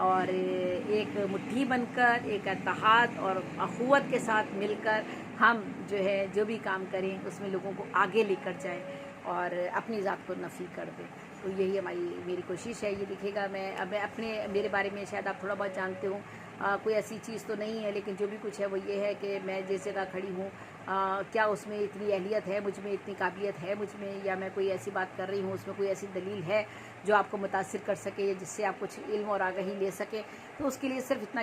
اور ایک مٹھی بن کر، ایک اتحاد اور اخوت کے ساتھ مل کر ہم جو ہے جو بھی کام کریں اس میں لوگوں کو آگے لے کر جائیں اور اپنی ذات کو نفی کر دیں. تو یہی میری کوشش ہے. یہ دیکھیے گا میرے بارے میں شاید آپ تھوڑا بہت جانتے ہوں، کوئی ایسی چیز تو نہیں ہے، لیکن جو بھی کچھ ہے وہ یہ ہے کہ میں جس جگہ کھڑی ہوں کیا اس میں اتنی اہلیت ہے مجھ میں، اتنی قابلیت ہے مجھ میں، یا میں کوئی ایسی بات کر رہی ہوں اس میں کوئی ایسی دلیل ہے جو آپ کو متاثر کر سکے یا جس سے آپ کچھ علم اور آگاہی لے سکیں. تو اس کے لیے صرف اتنا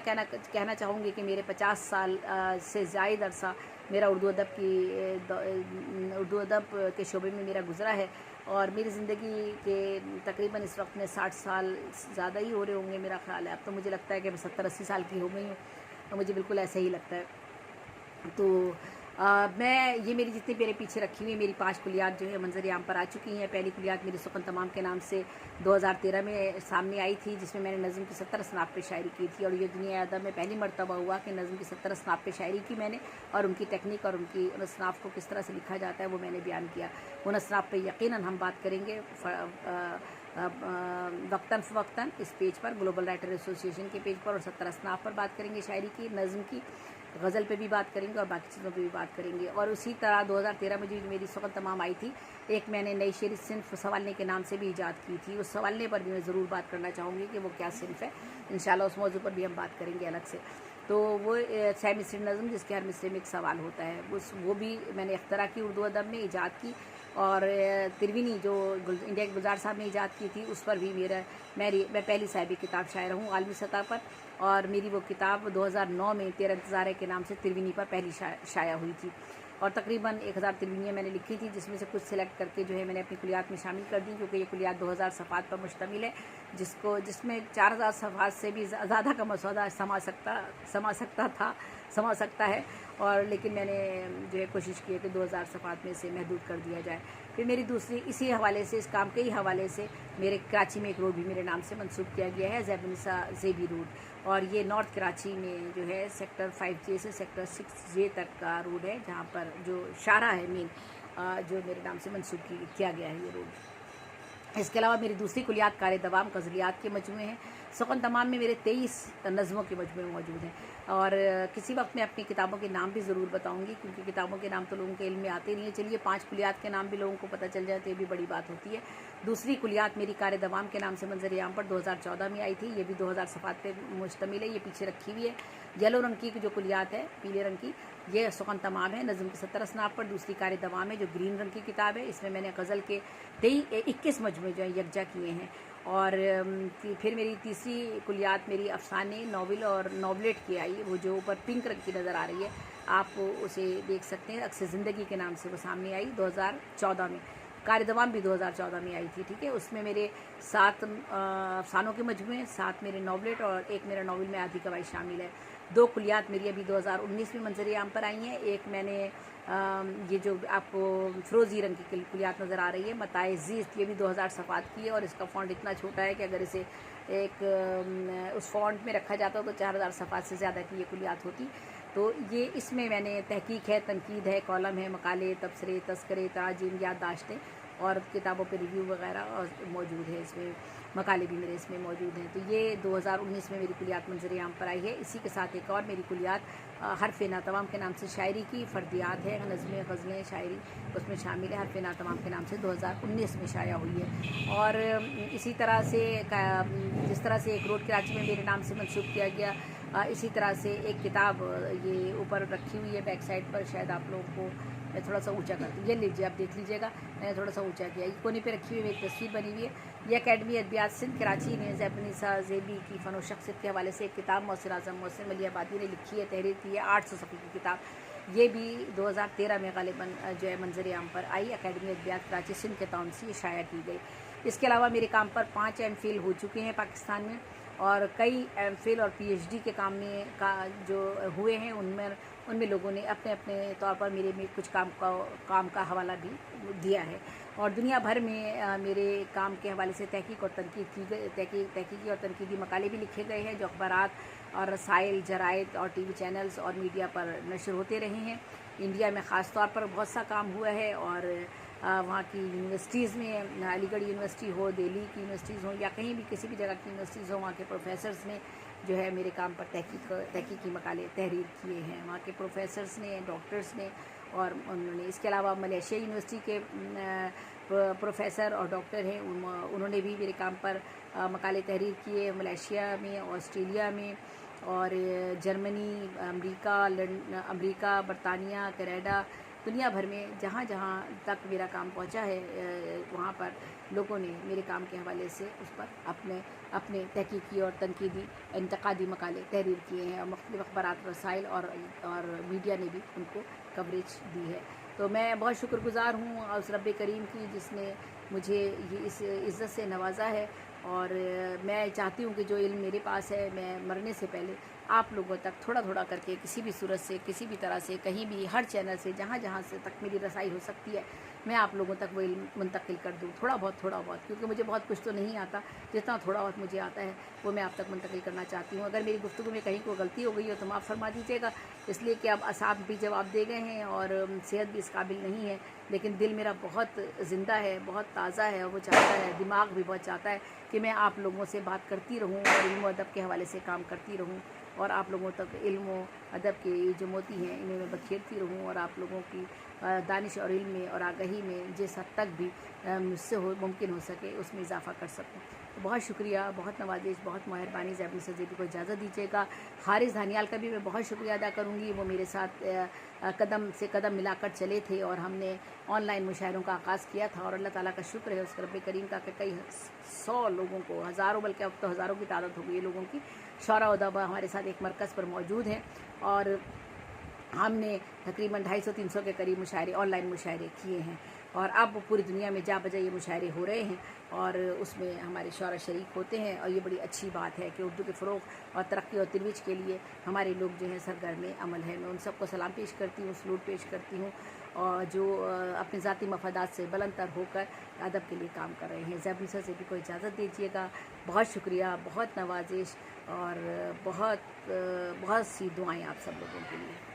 کہنا چاہوں گی کہ میرے 50 سال سے زائد عرصہ میرا اردو ادب کے شعبے میں میرا گزرا ہے، اور میری زندگی کے تقریباً اس وقت میں 60 سال زیادہ ہی ہو رہے ہوں گے میرا خیال ہے. اب تو مجھے لگتا ہے کہ میں 70-80 سال کی ہو گئی ہوں، تو مجھے بالکل ایسا ہی لگتا ہے. تو یہ میری جتنی میرے پیچھے رکھی ہوئی میری 5 کلیات جو ہے منظر عام پر آ چکی ہیں. پہلی کلیات میری سخن تمام کے نام سے 2013 میں سامنے آئی تھی، جس میں میں نے نظم کی 70 اصناف پہ شاعری کی تھی، اور یہ دنیا ادب میں پہلی مرتبہ ہوا کہ نظم کی 70 اصناف پہ شاعری کی میں نے، اور ان کی ٹیکنیک اور ان اصناف کو کس طرح سے لکھا جاتا ہے وہ میں نے بیان کیا. ان اصناف پہ یقیناً ہم بات کریں گے وقتاً فوقتاً اس پیج پر، گلوبل رائٹر ایسوسی ایشن کے پیج پر، اور 70 اصناف پر بات کریں گے شاعری کی، نظم کی، غزل پہ بھی بات کریں گے اور باقی چیزوں پہ بھی بات کریں گے. اور اسی طرح 2013 میں جو میری سخن تمام آئی تھی، ایک میں نے نئی شعری صنف سوالنے کے نام سے بھی ایجاد کی تھی. اس سوالنے پر بھی میں ضرور بات کرنا چاہوں گی کہ وہ کیا صنف ہے. انشاءاللہ اس موضوع پر بھی ہم بات کریں گے الگ سے. تو وہ 6 مصرعی نظم جس کے ہر مصرعے میں ایک سوال ہوتا ہے، وہ بھی میں نے اختراع کی، اردو ادب میں ایجاد کی. اور ترونی جو انڈیا کے گلزار صاحب نے ایجاد کی تھی اس پر بھی میں پہلی صاحبی کتاب شاعر ہوں عالمی سطح پر. اور میری وہ کتاب 2009 میں 13 انتظار ہے کے نام سے ترونی پر پہلی شائع ہوئی تھی، اور تقریباً 1000 ترونیاں میں نے لکھی تھی، جس میں سے کچھ سلیکٹ کر کے جو ہے میں نے اپنی کلیات میں شامل کر دی، کیونکہ یہ کلیات 2000 صفحات پر مشتمل ہے، جس میں 4000 صفحات سے بھی زیادہ کا مسودہ سما سکتا ہے. اور لیکن میں نے جو ہے کوشش کی ہے کہ 2000 صفحات میں سے محدود کر دیا جائے. پھر میری دوسری اسی حوالے سے، اس کام کے ہی حوالے سے میرے کراچی میں ایک روڈ بھی میرے نام سے منسوب کیا گیا ہے، زیب النساء زیبی روڈ، اور یہ نارتھ کراچی میں جو ہے سیکٹر 5J سے سیکٹر 6J تک کا روڈ ہے، جہاں پر جو شاہراہ ہے مین جو میرے نام سے منسوب کیا گیا ہے یہ روڈ. اس کے علاوہ میری دوسری کلیات کار دوام غزلیات کے مجموعے ہیں. سخن تمام میں میرے 23 نظموں کے مجموعے موجود ہیں، اور کسی وقت میں اپنی کتابوں کے نام بھی ضرور بتاؤں گی، کیونکہ کتابوں کے نام تو لوگوں کے علم میں آتے نہیں ہیں. چلیے 5 کلیات کے نام بھی لوگوں کو پتہ چل جائے تو یہ بھی بڑی بات ہوتی ہے. دوسری کلیات میری کار دوام کے نام سے منظر عام پر 2014 میں آئی تھی، یہ بھی 2000 صفحات پہ مشتمل ہے. یہ پیچھے رکھی ہوئی ہے، یلو رنگ کی جو کلیات ہے، پیلے رنگ کی، یہ سخن تمام ہے نظم کی 70 اصناف پر. دوسری کار دوام ہے جو گرین رنگ کی کتاب ہے، اس میں نے غزل کے 21 مجموعے جو ہیں یکجا کیے ہیں. اور پھر میری تیسری کلیات میری افسانے، ناول اور ناولٹ کی آئی، وہ جو اوپر پنک رنگ کی نظر آ رہی ہے، آپ اسے دیکھ سکتے ہیں، عکس زندگی کے نام سے وہ سامنے آئی 2014 میں. کار دوام بھی 2014 میں آئی تھی، ٹھیک ہے. اس میں میرے 7 افسانوں کے مجموعے، 7 میرے ناولٹ اور ایک میرا ناول میں آدھی کوائی شامل ہے. 2 کلیات میری ابھی 2019 میں منظر عام پر آئی ہیں. ایک میں نے یہ جو آپ کو فروزی رنگ کی کلیات نظر آ رہی ہے، متاع زیست، یہ بھی 2000 صفحات کی ہے، اور اس کا فونٹ اتنا چھوٹا ہے کہ اگر اسے ایک اس فونٹ میں رکھا جاتا تو 4000 صفحات سے زیادہ کی یہ کلیات ہوتی. تو یہ اس میں نے تحقیق ہے، تنقید ہے، کالم ہے، مقالے، تبصرے، تذکرے، تراجم، یادداشتیں اور کتابوں پہ ریویو وغیرہ موجود ہے. اس میں مقالے بھی میرے اس میں موجود ہیں. تو یہ 2019 میں میری کلیات منظر عام پر آئی ہے. اسی کے ساتھ ایک اور میری کلیات حرف ناتمام کے نام سے شاعری کی فردیات ہے، نظمیں، غزلیں، شاعری اس میں شامل ہے. حرف ناتمام کے نام سے 2019 میں شائع ہوئی ہے. اور اسی طرح سے جس طرح سے ایک روڈ کراچی میں میرے نام سے منسوب کیا گیا، اسی طرح سے ایک کتاب یہ اوپر رکھی ہوئی ہے بیک سائڈ پر، شاید آپ لوگوں کو میں تھوڑا سا اونچا کرتی ہوں، یہ لیجیے آپ دیکھ لیجیے گا، میں نے تھوڑا سا اونچا کیا. یہ کونے پہ رکھی ہوئی ایک تصویر بنی ہوئی ہے. یہ اکیڈمی ادبیات سندھ کراچی نے زیب النساء زیبی کی فن و شخصیت کے حوالے سے ایک کتاب محسن اعظم محسن ولی آبادی نے لکھی ہے، تحریر کی ہے، 800 صفحے کی کتاب. یہ بھی 2013 میں غالباً جو ہے منظر عام پر آئی. اکیڈمی ادبیات کراچی سندھ کے تعاون سے یہ شائع کی گئی. اس کے علاوہ میرے کام پر 5 ایم فل ہو چکے ہیں پاکستان میں، اور کئی ایم فل اور PhD کے کام میں جو ہوئے ہیں، ان میں لوگوں نے اپنے اپنے طور پر میرے میں کچھ کام کا حوالہ بھی دیا ہے. اور دنیا بھر میں میرے کام کے حوالے سے تحقیق اور تنقید کی گئی، تحقیقی اور تنقیدی مقالے بھی لکھے گئے ہیں، جو اخبارات اور رسائل، جرائد اور TV چینلز اور میڈیا پر نشر ہوتے رہے ہیں. انڈیا میں خاص طور پر بہت سا کام ہوا ہے، اور وہاں کی یونیورسٹیز میں، علی گڑھ یونیورسٹی ہو، دہلی کی یونیورسٹیز ہوں، یا کہیں بھی کسی بھی جگہ کی یونیورسٹیز ہوں، وہاں کے پروفیسرز نے جو ہے میرے کام پر تحقیقی مقالے تحریر کیے ہیں، وہاں کے پروفیسرز نے، ڈاکٹرز نے، اور انہوں نے اس کے علاوہ ملیشیا یونیورسٹی کے پروفیسر اور ڈاکٹر ہیں، انہوں نے بھی میرے کام پر مقالے تحریر کیے، ملیشیا میں، آسٹریلیا میں، اور جرمنی، امریکہ، برطانیہ، کینیڈا، دنیا بھر میں جہاں جہاں تک میرا کام پہنچا ہے وہاں پر لوگوں نے میرے کام کے حوالے سے اس پر اپنے تحقیقی اور تنقیدی انتقادی مقالے تحریر کیے ہیں، اور مختلف اخبارات، رسائل اور میڈیا نے بھی ان کو کوریج دی ہے۔ تو میں بہت شکر گزار ہوں اس رب کریم کی جس نے مجھے یہ اس عزت سے نوازا ہے، اور میں چاہتی ہوں کہ جو علم میرے پاس ہے میں مرنے سے پہلے آپ لوگوں تک تھوڑا تھوڑا کر کے کسی بھی صورت سے، کسی بھی طرح سے، کہیں بھی، ہر چینل سے، جہاں جہاں سے تک میری رسائی ہو سکتی ہے، میں آپ لوگوں تک وہ علم منتقل کر دوں، تھوڑا بہت، کیونکہ مجھے بہت کچھ تو نہیں آتا، جتنا تھوڑا بہت مجھے آتا ہے وہ میں آپ تک منتقل کرنا چاہتی ہوں۔ اگر میری گفتگو میں کہیں کوئی غلطی ہو گئی ہو تو معاف فرما دیجیے گا، اس لیے کہ اب اعصاب بھی جواب دے گئے ہیں اور صحت بھی اس قابل نہیں ہے، لیکن دل میرا بہت زندہ ہے، بہت تازہ ہے، اور وہ چاہتا ہے، دماغ بھی بہت چاہتا ہے کہ میں آپ لوگوں سے بات کرتی رہوں اور علم و ادب کے حوالے سے کام کرتی رہوں، اور آپ لوگوں تک علم و ادب کے جو موتی ہیں انہیں میں بکھیرتی رہوں، اور آپ لوگوں کی دانش اور علم میں اور آگہی میں جس حد تک بھی مجھ سے ممکن ہو سکے اس میں اضافہ کر سکوں۔ بہت شکریہ، بہت نوازش، بہت مہربانی، زیبی سے زیبی کو اجازت دیجیے گا۔ حارث دھانیال کا بھی میں بہت شکریہ ادا کروں گی، وہ میرے ساتھ قدم سے قدم ملا کر چلے تھے، اور ہم نے آن لائن مشاعروں کا آغاز کیا تھا، اور اللہ تعالیٰ کا شکر ہے اس رب کریم کا کہ کئی 100 لوگوں کو، ہزاروں، بلکہ اب تو ہزاروں کی تعداد ہو گئی ہے لوگوں کی، شعراء و ادباء ہمارے ساتھ ایک مرکز پر موجود ہیں، اور ہم نے تقریباً 250-300 کے قریب مشاعرے، آن لائن مشاعرے کیے ہیں، اور اب پوری دنیا میں جا بجا یہ مشاعرے ہو رہے ہیں، اور اس میں ہمارے شعراء شریک ہوتے ہیں، اور یہ بڑی اچھی بات ہے کہ اردو کے فروغ اور ترقی اور ترویج کے لیے ہمارے لوگ جو ہیں سرگرم عمل ہے۔ میں ان سب کو سلام پیش کرتی ہوں، سلوٹ پیش کرتی ہوں، اور جو اپنے ذاتی مفادات سے بلند تر ہو کر ادب کے لیے کام کر رہے ہیں۔ زیبنسا سے بھی کو اجازت دیجیے گا، بہت شکریہ، بہت نوازش، اور بہت سی دعائیں آپ سب لوگوں کے لیے۔